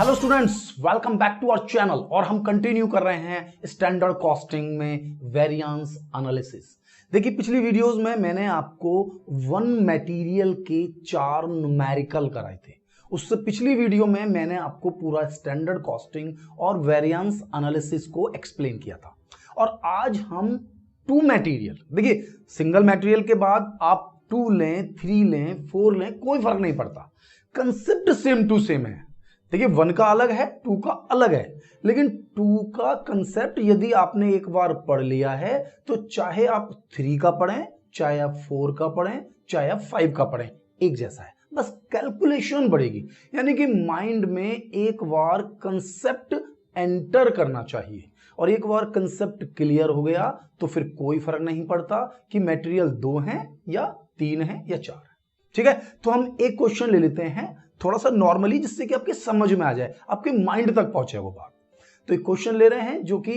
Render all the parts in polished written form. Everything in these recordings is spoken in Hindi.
Hello students, welcome back to our channel. और हम कंटिन्यू कर रहे हैं स्टैंडर्ड कॉस्टिंग में वेरिएंस एनालिसिस। देखिए, पिछली वीडियोस में मैंने आपको वन मटेरियल के 4 न्यूमेरिकल कराए थे। उससे पिछली वीडियो में मैंने आपको पूरा स्टैंडर्ड कॉस्टिंग और वेरिएंस एनालिसिस को एक्सप्लेन किया था। और आज हम 2 मटेरियल, देखिए सिंगल मटेरियल के बाद आप 2 लें, 3 लें, 4 लें, कोई फर्क नहीं पड़ता, कंसेप्ट सेम टू सेम है। देखिए 1 का अलग है, 2 का अलग है, लेकिन 2 का कंसेप्ट यदि आपने एक बार पढ़ लिया है तो चाहे आप 3 का पढ़ें, चाहे आप 4 का पढ़ें, चाहे आप 5 का पढ़ें, एक जैसा है। बस कैलकुलेशन बढ़ेगी, यानी कि माइंड में एक बार कंसेप्ट एंटर करना चाहिए। और एक बार कंसेप्ट क्लियर हो गया तो फिर कोई फर्क नहीं पड़ता कि मटेरियल 2 है या 3 है या 4 है। ठीक है, तो हम एक क्वेश्चन ले लेते हैं थोड़ा सा नॉर्मली, जिससे कि आपके समझ में आ जाए, आपके माइंड तक पहुंचे वो बात। तो एक क्वेश्चन ले रहे हैं जो कि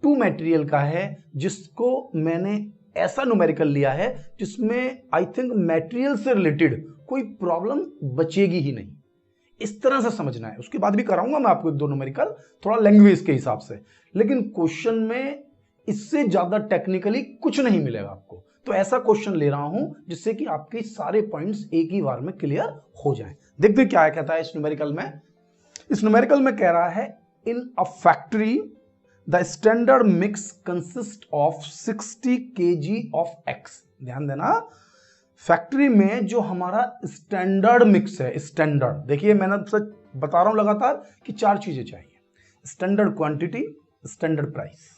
2 मटेरियल का है, जिसको मैंने ऐसा न्यूमेरिकल लिया है जिसमें आई थिंक मटेरियल से रिलेटेड कोई प्रॉब्लम बचेगी ही नहीं। इस तरह से समझना है। उसके बाद भी कराऊंगा मैं आपको 1-2 न्यूमेरिकल थोड़ा लैंग्वेज के हिसाब से, लेकिन क्वेश्चन में इससे ज्यादा टेक्निकली कुछ नहीं मिलेगा आपको। तो ऐसा क्वेश्चन ले रहा हूं जिससे कि आपके सारे पॉइंट्स एक ही बार में क्लियर हो जाएं। देखते हैं क्या कहता है इस न्यूमेरिकल में। इस न्यूमेरिकल में कह रहा है, in a factory the standard mix consist of 60 kg of X. ध्यान देना, फैक्ट्री में जो हमारा स्टैंडर्ड मिक्स है, स्टैंडर्ड, देखिए मैंने आपसे बता रहा हूं लगातार कि 4 चीजें चाहिए: standard quantity, standard price,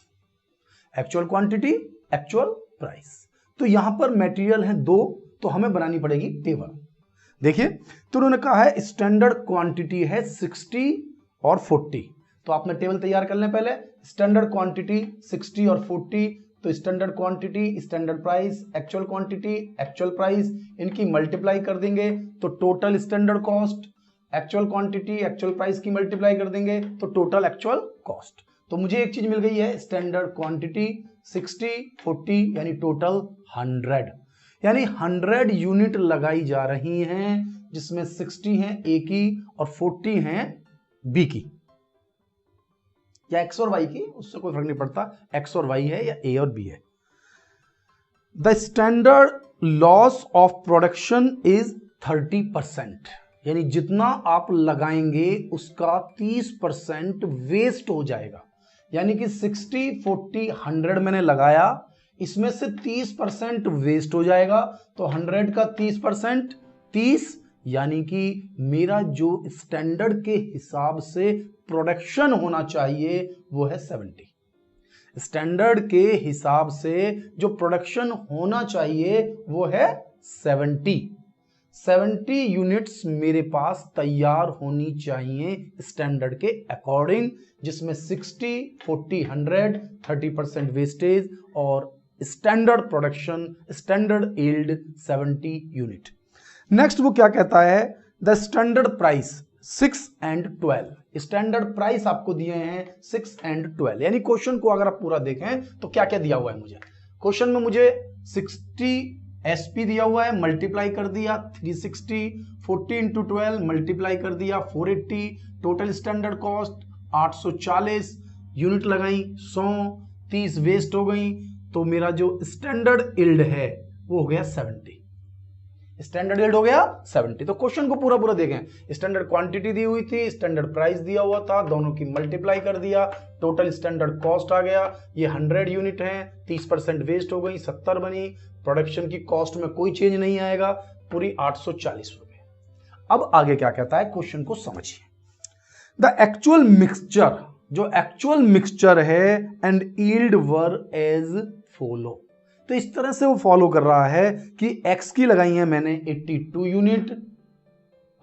actual quantity, actual price. तो यहां पर मटेरियल है 2, तो हमें बनानी पड़ेगी टेबल। देखिए, तो उन्होंने कहा है स्टैंडर्ड क्वांटिटी है 60 और 40, तो आपने टेबल तैयार कर लें पहले। स्टैंडर्ड क्वांटिटी 60 और 40, तो standard quantity, standard price, actual quantity, actual price, इनकी मल्टीप्लाई कर देंगे तो total standard cost, actual quantity, actual price की मल्टीप्लाई कर देंगे तो टोटल एक्चुअल कॉस्ट। तो मुझे एक चीज मिल गई है, स्टैंडर्ड क्वांटिटी 60, 40 यानी टोटल 100, यानी 100 यूनिट लगाई जा रही हैं, जिसमें 60 हैं ए की और 40 हैं बी की, या एक्स और वाई की, उससे कोई फर्क नहीं पड़ता, एक्स और वाई है या ए और बी है। The standard loss of production is 30%, यानी जितना आप लगाएंगे उसका 30% वेस्ट हो जाएगा। यानी कि 60, 40, 100 मैंने लगाया, इसमें से 30% वेस्ट हो जाएगा, तो 100 का 30%, 30, यानी कि मेरा जो स्टैंडर्ड के हिसाब से प्रोडक्शन होना चाहिए वो है 70। स्टैंडर्ड के हिसाब से जो प्रोडक्शन होना चाहिए वो है 70 यूनिट्स मेरे पास तैयार होनी चाहिए स्टैंडर्ड के अकॉर्डिंग, जिसमें 60, 40, 100, 30% वेस्टेज और standard production, standard yield 70 unit. Next वो क्या कहता है, the standard price 6 and 12। Standard price आपको दिए हैं 6 and 12, यानी क्वेश्चन को अगर आप पूरा देखें तो क्या क्या दिया हुआ है मुझे। क्वेश्चन में मुझे 60 एसपी दिया हुआ है, मल्टीप्लाई कर दिया 360, 40 into 12 मल्टीप्लाई कर दिया 480, टोटल स्टैंडर्ड कॉस्ट 840, यूनिट लगाई 100, 30 वेस्ट हो गई, तो मेरा जो स्टैंडर्ड यील्ड है वो हो गया 70। स्टैंडर्ड यील्ड हो गया 70। तो क्वेश्चन को पूरा पूरा देखें, स्टैंडर्ड क्वांटिटी दी हुई थी, स्टैंडर्ड प्राइस दिया हुआ था, दोनों की मल्टीप्लाई कर दिया, टोटल स्टैंडर्ड कॉस्ट आ गया, ये 100 यूनिट है, 30% वेस्ट हो गई, 70 बनी, प्रोडक्शन की कॉस्ट में कोई चेंज नहीं आएगा, पूरी 840 रुपए। अब आगे क्या कहता है, क्वेश्चन को समझिए। द एक्चुअल मिक्सचर, जो एक्चुअल मिक्सचर है and yield were as follow. तो इस तरह से वो फॉलो कर रहा है कि x की लगाई है मैंने 82 यूनिट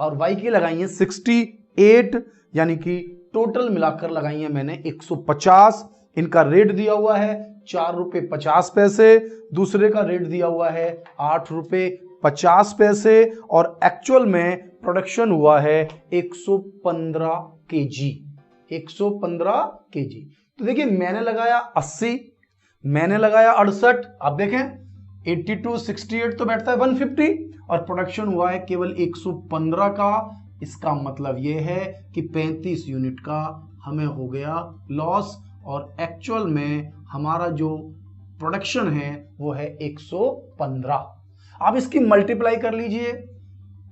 और y की लगाई है 68, यानी कि टोटल मिलाकर लगाई है मैंने 150। इनका रेट दिया हुआ है 4 रुपए 50 पैसे, दूसरे का रेट दिया हुआ है 8 रुपए 50 पैसे, और एक्चुअल में प्रोडक्शन हुआ है 115 kg, 115 kg। तो देखिए मैंने लगाया 80, मैंने लगाया 68, आप देखें 82, 68 तो बैठता है 150, और प्रोडक्शन हुआ है केवल 115 का, इसका मतलब ये है कि 35 यूनिट का हमें हो गया लॉस, और एक्चुअल में हमारा जो प्रोडक्शन है वो है 115। आप इसकी मल्टीप्लाई कर लीजिए,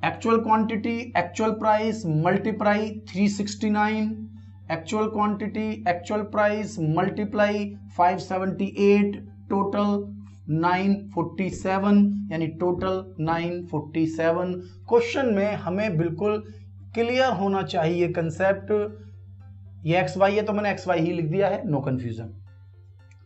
actual quantity actual price multiply 369, actual quantity actual price multiply 578, total 947, यानी टोटल 947। क्वेश्चन में हमें बिल्कुल क्लियर होना चाहिए कंसेप्ट। ये एक्स वाई है तो मैंने एक्स वाई ही लिख दिया है, नो कंफ्यूजन।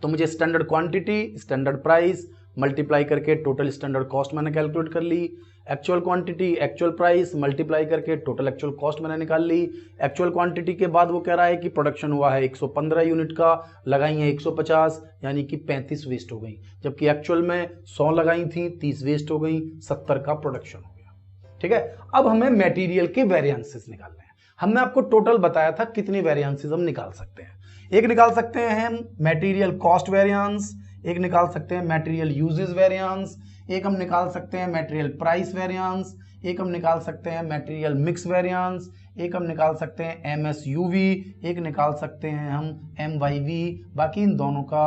तो मुझे standard quantity standard price multiply करके टोटल स्टैंडर्ड कॉस्ट मैंने कैलकुलेट कर ली, actual quantity actual price multiply करके टोटल एक्चुअल कॉस्ट मैंने निकाल ली। एक्चुअल क्वांटिटी के बाद वो कह रहा है कि प्रोडक्शन हुआ है 115 यूनिट का, लगाई है 150, यानी कि 35 वेस्ट हो गई, जबकि एक्चुअल में 100 लगाई थी, 30 वेस्ट हो गई, 70 का प्रोडक्शन हो गया। ठीक है, अब हमें मटेरियल के वेरिएंसेस निकालने हैं। हमने आपको टोटल बताया था कितनी वेरिएंसेस हम निकाल सकते हैं। एक निकाल सकते हैं हम मटेरियल कॉस्ट वेरिएंस, एक निकाल सकते हैं मटेरियल यूजेस वेरिएंस, एक हम निकाल सकते हैं मटेरियल प्राइस वेरिएंस, एक हम निकाल सकते हैं मटेरियल मिक्स वेरिएंस, एक हम निकाल सकते हैं MSUV, एक निकाल सकते हैं हम MYV। बाकी इन दोनों का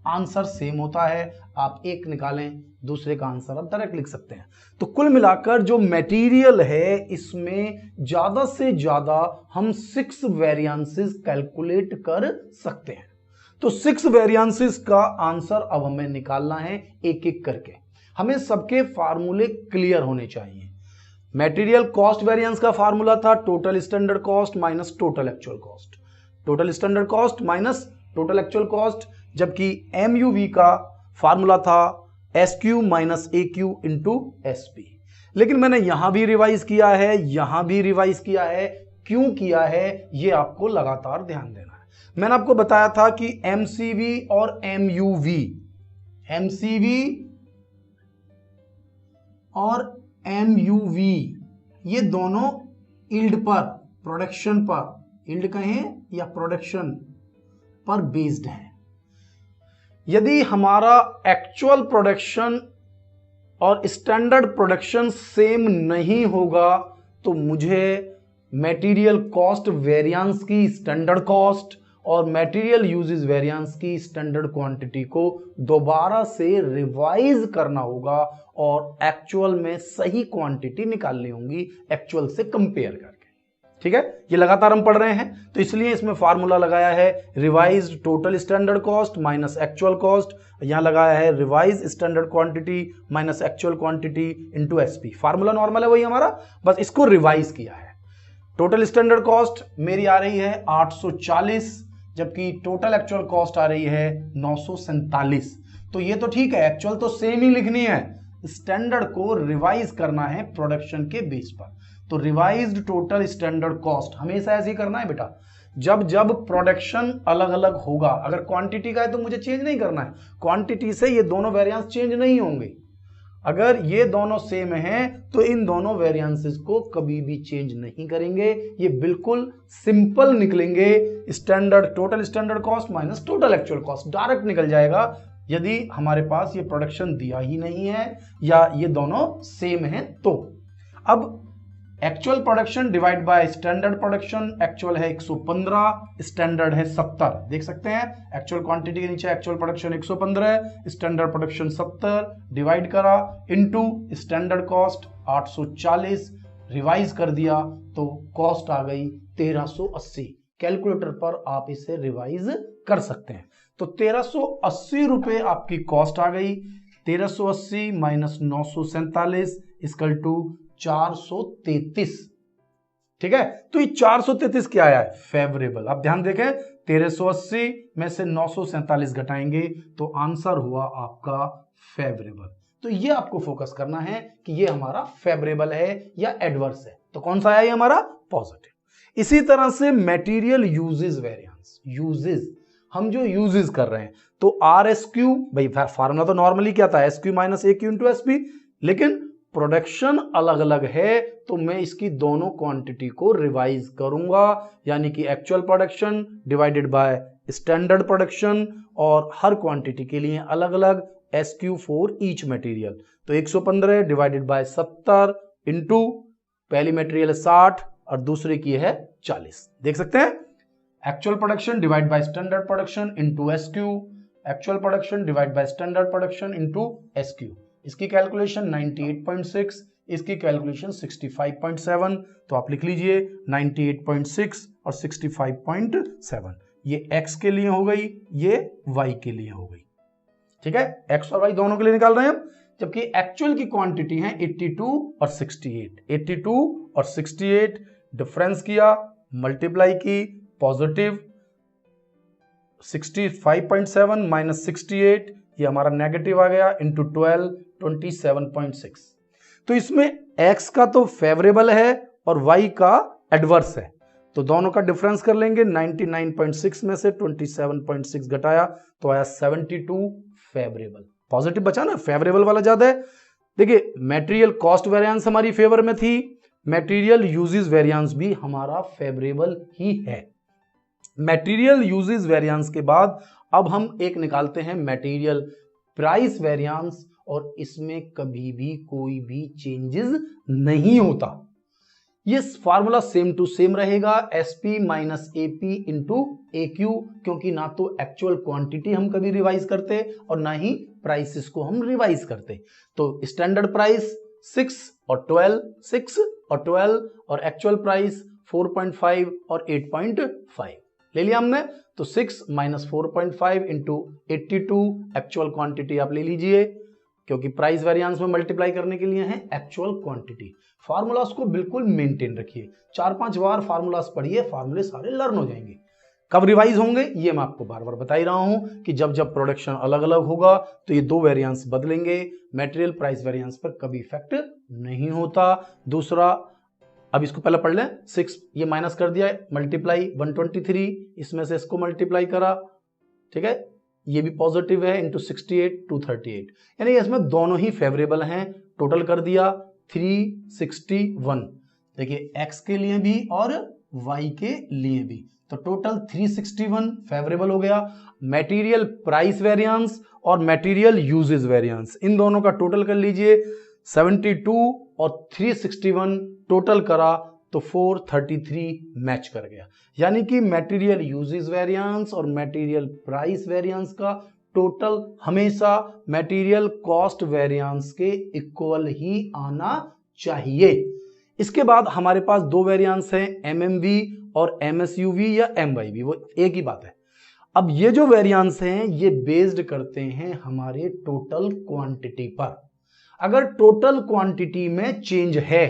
आंसर सेम होता है, आप एक निकालें दूसरे का आंसर आप डायरेक्ट लिख सकते हैं। तो कुल मिलाकर जो मटेरियल है इसमें ज्यादा से ज्यादा हम 6 वेरिएंसेस कैलकुलेट कर सकते हैं। तो 6 वेरिएंसेस का आंसर अब हमें निकालना है एक एक करके। हमें सबके फार्मूले क्लियर होने चाहिए। मटेरियल कॉस्ट वेरिएंस का फार्मूला था total standard cost minus total actual cost, total standard cost minus total actual cost, जबकि MUV का फार्मूला था SQ minus AQ into SP। लेकिन मैंने यहां भी रिवाइज किया है, यहां भी रिवाइज किया है। क्यों किया है ये आपको लगातार ध्यान देना है। मैंने आपको बताया था कि MCV और MUV, MCV और MUV ये दोनों यील्ड पर, प्रोडक्शन पर, यील्ड कहें या प्रोडक्शन पर बेस्ड है। यदि हमारा एक्चुअल प्रोडक्शन और स्टैंडर्ड प्रोडक्शन सेम नहीं होगा तो मुझे मटेरियल कॉस्ट वेरिएंस की स्टैंडर्ड कॉस्ट और मटेरियल यूजेस वेरिएंस की स्टैंडर्ड क्वांटिटी को दोबारा से रिवाइज करना होगा और एक्चुअल में सही क्वांटिटी निकालनी होगी एक्चुअल से कंपेयर करके। ठीक है, ये लगातार हम पढ़ रहे हैं तो इसलिए इसमें फार्मूला लगाया है revised total standard cost minus actual cost, यहां लगाया है revise standard quantity minus actual quantity into SP। Formula normal है वही हमारा, बस इसको रिवाइज किया है। टोटल स्टैंडर्ड कॉस्ट मेरी आ रही है 840, जबकि टोटल एक्चुअल कॉस्ट आ रही है 947। तो ये तो ठीक है, एक्चुअल तो सेम ही लिखनी है, स्टैंडर्ड को रिवाइज करना है प्रोडक्शन के बेस पर। तो रिवाइज्ड टोटल स्टैंडर्ड कॉस्ट हमेशा ऐसे ही करना है बेटा, जब जब प्रोडक्शन अलग अलग होगा। अगर क्वांटिटी का है तो मुझे चेंज नहीं करना है, क्वांटिटी से ये दोनों वेरिएंस चेंज नहीं होंगे। अगर ये दोनों सेम हैं तो इन दोनों वेरिएंसेस को कभी भी चेंज नहीं करेंगे, ये बिल्कुल सिंपल निकलेंगे। Standard total standard cost minus total actual cost direct निकल जाएगा यदि हमारे पास ये प्रोडक्शन दिया ही नहीं है या ये दोनों सेम हैं तो। अब actual production divide by standard production, actual है 115, स्टैंडर्ड है 70। देख सकते हैं एक्चुअल क्वांटिटी के नीचे actual production 115, standard production 70, divide करा इनटू स्टैंडर्ड कॉस्ट 840, रिवाइज कर दिया तो कॉस्ट आ गई 1380। कैलकुलेटर पर आप इसे रिवाइज कर सकते हैं। तो 1380 रुपए आपकी कॉस्ट आ गई। 1380 माइनस 947 इक्वल टू 433। ठीक है, तो ये 433 क्या आया है? फेवरेबल। आप ध्यान देखें 1380 में से 947 घटाएंगे तो आंसर हुआ आपका फेवरेबल। तो ये आपको फोकस करना है कि ये हमारा फेवरेबल है या एडवर्स है। तो कौन सा आया ये हमारा? पॉजिटिव। इसी तरह से मटेरियल यूजेस वेरिएंस, यूजेस हम जो यूजेस कर रहे हैं तो RSQ, भाई फार्मूला तो नॉर्मली क्या था? SQ minus AQ into SP, लेकिन प्रोडक्शन अलग अलग है तो मैं इसकी दोनों क्वांटिटी को रिवाइज करूंगा, यानी कि actual production divided by standard production, और हर क्वांटिटी के लिए अलग अलग SQ फॉर ईच मटेरियल। तो 115 डिवाइडेड बाय 70 इंटू पहली मटेरियल है 60 और दूसरे की है 40। देख सकते हैं, actual production divide by standard production into SQ, actual production divide by standard production into SQ. इसकी कैलकुलेशन 98.6, इसकी कैलकुलेशन 65.7, तो आप लिख लीजिए 98.6 और 65.7। ये x के लिए हो गई, ये y के लिए हो गई। ठीक है, x और y दोनों के लिए निकाल रहे हैं हम, जबकि एक्चुअल की क्वांटिटी है 82 और 68। 82 और 68 डिफरेंस किया, मल्टीप्लाई की, पॉजिटिव 65.7 माइनस 68, ये हमारा नेगेटिव आ गया, इंटू 12 27.6। तो इसमें x का तो फेवरेबल है और y का एडवर्स है, तो दोनों का डिफरेंस कर लेंगे। 99.6 में से 27.6 घटाया तो आया 72 फेवरेबल। पॉजिटिव बचा ना, फेवरेबल वाला ज्यादा है। देखिए, मटेरियल कॉस्ट वेरिएंस हमारी फेवर में थी, मटेरियल यूजेस वेरिएंस भी हमारा फेवरेबल ही है। मटेरियल यूजेस वेरिएंस के बाद अब हम एक निकालते हैं मटेरियल प्राइस वेरिएंस, और इसमें कभी भी कोई भी चेंजेस नहीं होता। ये फार्मूला सेम टू सेम रहेगा, SP minus AP into AQ, क्योंकि ना तो एक्चुअल क्वांटिटी हम कभी रिवाइज करते और ना ही प्राइसेस को हम रिवाइज करते। तो स्टैंडर्ड प्राइस 6 और 12, 6 और 12, और एक्चुअल प्राइस 4.5 और 8.5 ले लिया हमने। तो 6 माइनस 4.5 इंटू 82 एक्चुअल क्वांटिटी आप ले लीजिए, क्योंकि प्राइस वेरिएंस में मल्टीप्लाई करने के लिए है एक्चुअल क्वांटिटी। फार्मूलास को बिल्कुल मेंटेन रखिए, 4-5 बार फार्मूलास पढ़िए, फार्मूले सारे लर्न हो जाएंगे। कब रिवाइज होंगे ये मैं आपको बार बार बता ही रहा हूं कि जब जब प्रोडक्शन अलग अलग होगा तो ये दो वेरिएंस बदलेंगे, मटेरियल प्राइस वेरिएंस पर कभी इफेक्ट नहीं होता। दूसरा, अब इसको पहले पढ़ लें, 6 ये माइनस कर दिया, मल्टीप्लाई 123, इसमें से इसको मल्टीप्लाई करा, ठीक है, ये भी पॉजिटिव है, इंटू 68 238, यानी इसमें दोनों ही फेवरेबल हैं। टोटल कर दिया 361, देखिए x के लिए भी और y के लिए भी, तो टोटल 361 फेवरेबल हो गया। मटेरियल प्राइस वेरिएंस और मटेरियल यूजेस वेरिएंस, इन दोनों का टोटल कर लीजिए, 72 और 361 टोटल करा तो 433 मैच कर गया। यानी कि मटेरियल यूजेस वेरिएंस और मटेरियल प्राइस वेरिएंस का टोटल हमेशा मटेरियल कॉस्ट वेरिएंस के इक्वल ही आना चाहिए। इसके बाद हमारे पास दो वेरिएंस हैं, MMV और MSUV या MYV, वो एक ही बात है। अब ये जो वेरिएंस हैं ये बेस्ड करते हैं हमारे टोटल क्वांटिटी पर। अगर टोटल क्वांटिटी में चेंज है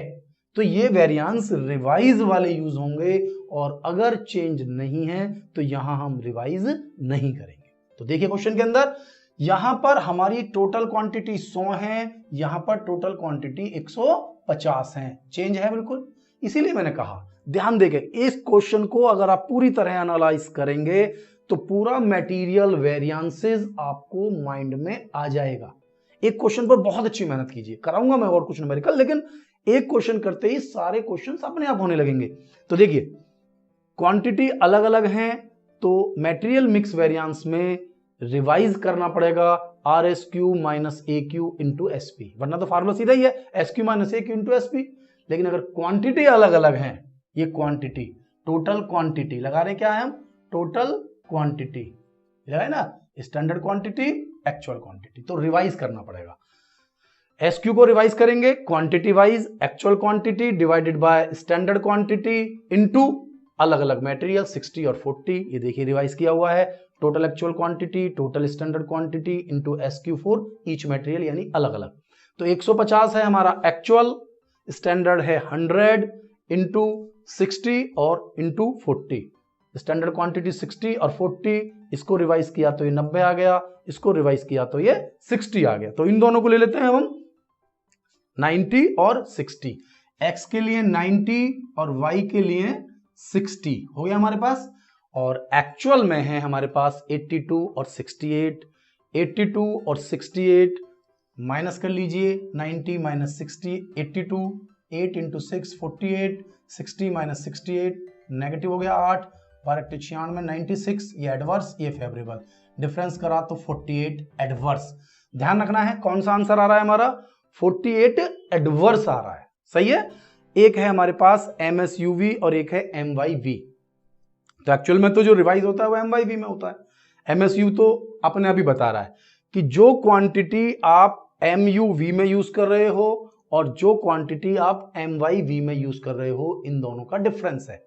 तो ये वेरिएंस रिवाइज वाले यूज होंगे, और अगर चेंज नहीं है तो यहां हम रिवाइज नहीं करेंगे। तो देखिए क्वेश्चन के अंदर, यहां पर हमारी टोटल क्वांटिटी 100 है, यहां पर टोटल क्वांटिटी 150 है, चेंज है बिल्कुल। इसीलिए मैंने कहा ध्यान देके इस क्वेश्चन को अगर आप पूरी तरह एनालाइज करेंगे तो पूरा मटेरियल वेरिएंसेस आपको माइंड में आ जाएगा। एक क्वेश्चन पर बहुत अच्छी मेहनत कीजिए, कराऊंगा मैं और कुछ न्यूमेरिकल, लेकिन एक क्वेश्चन करते ही सारे क्वेश्चंस अपने आप होने लगेंगे। तो देखिए, क्वांटिटी अलग अलग हैं तो मटेरियल मिक्स वेरिएंस में रिवाइज करना पड़ेगा RSQ minus AQ into SP, वरना तो फार्मूला सीधा ही है SQ minus AQ into SP। लेकिन अगर क्वांटिटी अलग अलग हैं, ये क्वांटिटी टोटल क्वांटिटी लगा रहे, क्या है हम, टोटल क्वांटिटी लगा है ना, स्टैंडर्ड क्वांटिटी एक्चुअल क्वांटिटी, तो रिवाइज करना पड़ेगा। SQ को रिवाइज करेंगे quantity wise, actual quantity divided by standard quantity into अलग अलग मटेरियल 60 और 40, ये देखिए रिवाइज किया हुआ है, total actual quantity total standard quantity into SQ for each material, यानी अलग अलग। तो 150 है हमारा एक्चुअल, स्टैंडर्ड है 100 इंटू 60 और इंटू 40, स्टैंडर्ड क्वांटिटी 60 और 40, इसको रिवाइज किया तो ये 90 आ गया, इसको रिवाइज किया तो ये 60 आ गया। तो इन दोनों को ले लेते हैं हम 90 और 60, x के लिए 90 और y के लिए 60 हो गया हमारे पास। और एक्चुअल में है हमारे पास 82 और 68, 82 और 68 माइनस कर लीजिए, 90 माइनस 60 82, 8 इंटू 6 48, 60 माइनस 68 नेगेटिव हो गया 8, 12 96, ये एडवर्स ये फेवरेबल, डिफरेंस करा तो 48 एडवर्स। ध्यान रखना है कौन सा आंसर आ रहा है हमारा, 48 एडवर्स आ रहा है, सही है। एक है हमारे पास MSUV और एक है MYV। तो एक्चुअल में तो जो रिवाइज होता है वो MYV में होता है। MSU तो अपने अभी बता रहा है कि जो क्वांटिटी आप MUV में यूज कर रहे हो और जो क्वांटिटी आप MYV में यूज कर रहे हो, इन दोनों का डिफरेंस है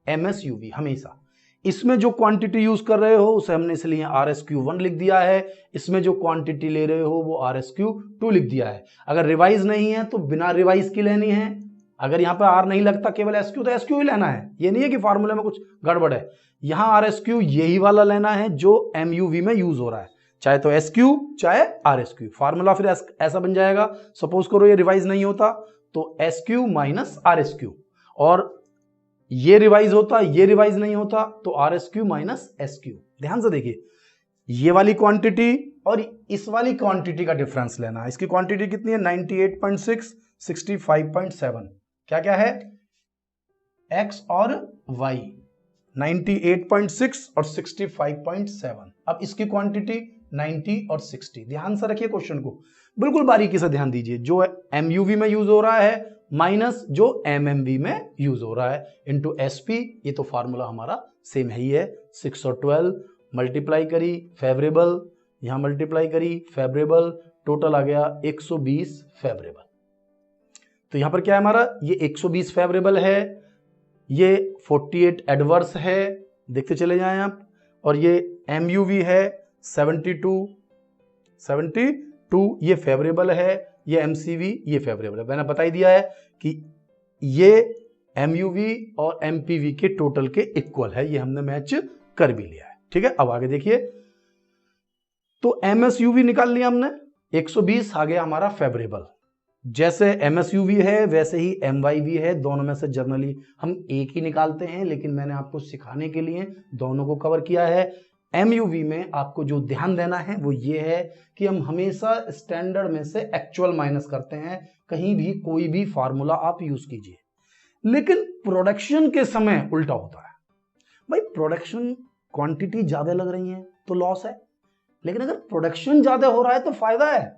MSUV हमेशा। इसमें जो क्वांटिटी यूज कर रहे हो उसे हमने इसलिए RSQ1 लिख दिया है, इसमें जो क्वांटिटी ले रहे हो वो RSQ2 लिख दिया है। अगर रिवाइज नहीं है तो बिना रिवाइज की लेनी है। अगर यहाँ पे R नहीं लगता, केवल SQ, तो SQ ही लेना है। ये नहीं है कि फार्मूले में कुछ गड़बड़ है। यहाँ RSQ यही वाला लेना है जो MUV में यूज हो रहा है, चाहे तो SQ चाहे RSQ। फार्मूला फिर ऐसा बन जाएगा, सपोज करो ये रिवाइज नहीं होता तो SQ माइनस RSQ, और ये रिवाइज होता, ये रिवाइज नहीं होता तो RSQ माइनस SQ। ध्यान से देखिए, ये वाली क्वांटिटी और इस वाली क्वांटिटी का डिफरेंस लेना है। इसकी क्वांटिटी कितनी है? 98.6, 65.7। क्या क्या है? X और Y, 98.6 और 65.7। अब इसकी क्वांटिटी 90 और 60। ध्यान से रखिए क्वेश्चन को, बिल्कुल बारीकी से ध्यान दीजिए। जो MUV में यूज हो रहा है माइनस जो MMV में यूज हो रहा है इंटू SP। ये तो फार्मूला हमारा सेम ही है। 6 और 12 मल्टीप्लाई करी फेवरेबल, यहां मल्टीप्लाई करी फेवरेबल, टोटल आ गया 120 फेवरेबल। तो यहां पर क्या है हमारा? ये 120 फेवरेबल है, ये 48 एडवर्स है, देखते चले जाएं आप, और ये MUV है 72 ये फेवरेबल है, ये MCV ये फेवरेबल है। मैंने बता ही दिया है कि ये MUV और MPV के टोटल के इक्वल है, ये हमने मैच कर भी लिया है। ठीक है, अब आगे देखिए। तो MSUV निकाल लिया हमने, 120 आ गया हमारा फेवरेबल। जैसे MSUV है वैसे ही MYV है, दोनों में से जनरली हम एक ही निकालते हैं, लेकिन मैंने आपको सिखाने के लिए दोनों को कवर किया है। MUV में आपको जो ध्यान देना है वो ये है कि हम हमेशा स्टैंडर्ड में से एक्चुअल माइनस करते हैं, कहीं भी कोई भी फार्मूला आप यूज कीजिए। लेकिन प्रोडक्शन के समय उल्टा होता है। भाई प्रोडक्शन क्वांटिटी ज्यादा लग रही है तो लॉस है, लेकिन अगर प्रोडक्शन ज्यादा हो रहा है तो फायदा है।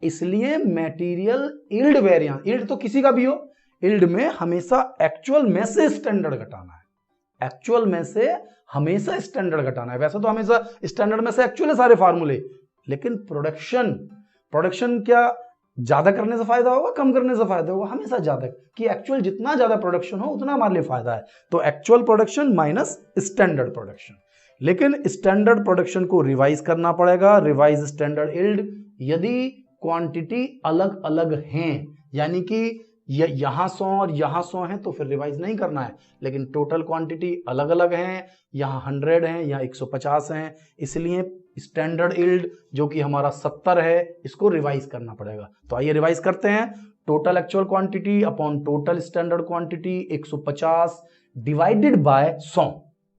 इसलिए मटेरियल यील्ड वेरिएंस, यील्ड तो किसी का भी हो, यील्ड में हमेशा एक्चुअल में से स्टैंडर्ड घटाना है। एक्चुअल में से हमेशा स्टैंडर्ड घटाना है। वैसे तो हमेशा स्टैंडर्ड में से एक्चुअल है सारे फार्मूले, लेकिन प्रोडक्शन क्या ज्यादा करने से फायदा होगा, कम करने से फायदा होगा? हमेशा ज्यादा, कि एक्चुअल जितना ज्यादा प्रोडक्शन हो उतना हमारे लिए फायदा है। तो actual production minus standard production. लेकिन स्टैंडर्ड प्रोडक्शन को रिवाइज करना पड़ेगा, रिवाइज स्टैंडर्ड यील्ड। यदि क्वांटिटी अलग अलग हैं, यानी कि यहां 100 और यहां 100 है, तो फिर रिवाइज नहीं करना है। लेकिन टोटल क्वांटिटी अलग अलग हैं, यहां 100 है, यहां 150 है, इसलिए स्टैंडर्ड यील्ड जो कि हमारा 70 है, इसको रिवाइज करना पड़ेगा। तो आइए रिवाइज करते हैं। Total actual quantity upon total standard quantity 150 divided by 100,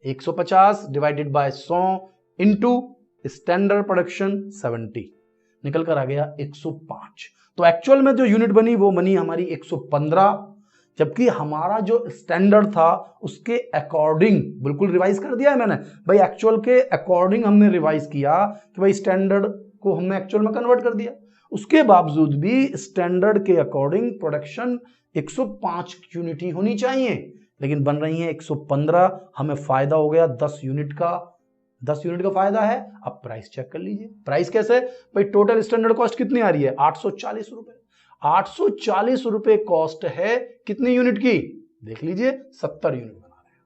150 divided by 100 into standard production 70, निकल कर आ गया 105। तो एक्चुअल में जो यूनिट बनी वो बनी हमारी 115, जबकि हमारा जो स्टैंडर्ड था उसके अकॉर्डिंग बिल्कुल रिवाइज कर दिया है मैंने। भाई एक्चुअल के अकॉर्डिंग हमने रिवाइज किया कि भाई स्टैंडर्ड को हमने एक्चुअल में कन्वर्ट कर दिया। उसके बावजूद भी स्टैंडर्ड के अकॉर्डिंग प्रोडक्शन 105 यूनिट ही होनी चाहिए, लेकिन बन रही है 115। हमें फायदा हो गया 10 यूनिट का, 10 यूनिट का फायदा है। अब प्राइस चेक कर लीजिए। प्राइस कैसे? भाई टोटल स्टैंडर्ड कॉस्ट कितनी आ रही है? 840 रुपए। 840 रुपए कॉस्ट है कितनी यूनिट की? देख लीजिए, 70 यूनिट बना रहे हैं।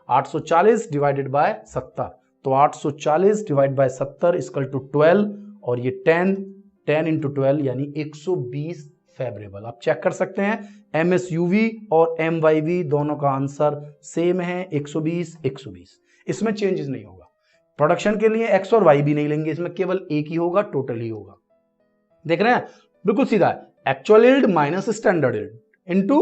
840 डिवाइडेड बाय 70, तो 840 डिवाइड बाय 70 इक्वल टू 12, और ये 10 इंटू 12 यानी 120 फेवरेबल। आप चेक कर सकते हैं MSUV और MYV दोनों का आंसर सेम है, 120 120। इसमें चेंजेस नहीं होगा। प्रोडक्शन के लिए X और Y भी नहीं लेंगे, इसमें केवल एक ही होगा, टोटल ही होगा। देख रहे हैं, बिल्कुल सीधा है। Actual yield minus standard yield into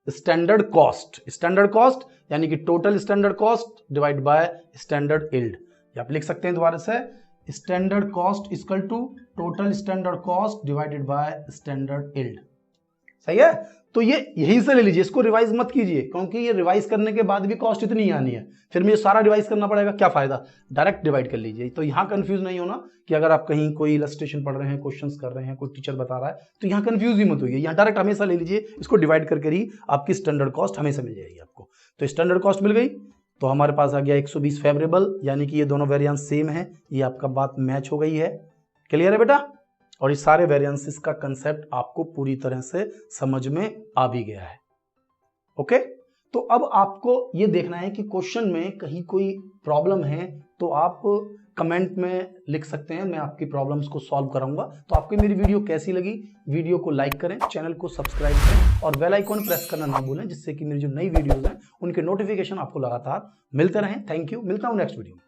standard cost. Standard cost यानी कि total standard cost divide by standard yield. आप लिख सकते हैं दोबारा से, standard cost equal to total standard cost divided by standard yield. सही है? तो ये यहीं से ले लीजिए, इसको रिवाइज मत कीजिए, क्योंकि ये रिवाइज करने के बाद भी कॉस्ट इतनी आनी है, फिर मुझे सारा रिवाइज करना पड़ेगा, क्या फायदा। डायरेक्ट डिवाइड कर लीजिए। तो यहाँ कंफ्यूज नहीं होना कि अगर आप कहीं कोई इलस्ट्रेशन पढ़ रहे हैं, क्वेश्चंस कर रहे हैं, कोई टीचर बता रहा है, तो यहाँ कंफ्यूज ही मत होइए। यहाँ डायरेक्ट हमेशा ले लीजिए, इसको डिवाइड करके ही आपकी स्टैंडर्ड कॉस्ट हमेशा मिल जाएगी आपको। तो स्टैंडर्ड कॉस्ट मिल गई, तो हमारे पास आ गया 120 फेवरेबल, यानी कि ये दोनों वेरिएंस सेम है, ये आपका बात मैच हो गई है। क्लियर है बेटा? और इस सारे वेरिएंसेस का कंसेप्ट आपको पूरी तरह से समझ में आ भी गया है। ओके, तो अब आपको ये देखना है कि क्वेश्चन में कहीं कोई प्रॉब्लम है तो आप कमेंट में लिख सकते हैं, मैं आपकी प्रॉब्लम्स को सॉल्व कराऊंगा। तो आपको मेरी वीडियो कैसी लगी, वीडियो को लाइक करें, चैनल को सब्सक्राइब करें और बेल आइकॉन प्रेस करना ना भूलें, जिससे कि मेरी जो नई वीडियोस हैं उनके नोटिफिकेशन आपको लगातार मिलते रहें। थैंक यू, मिलता हूं नेक्स्ट वीडियो में।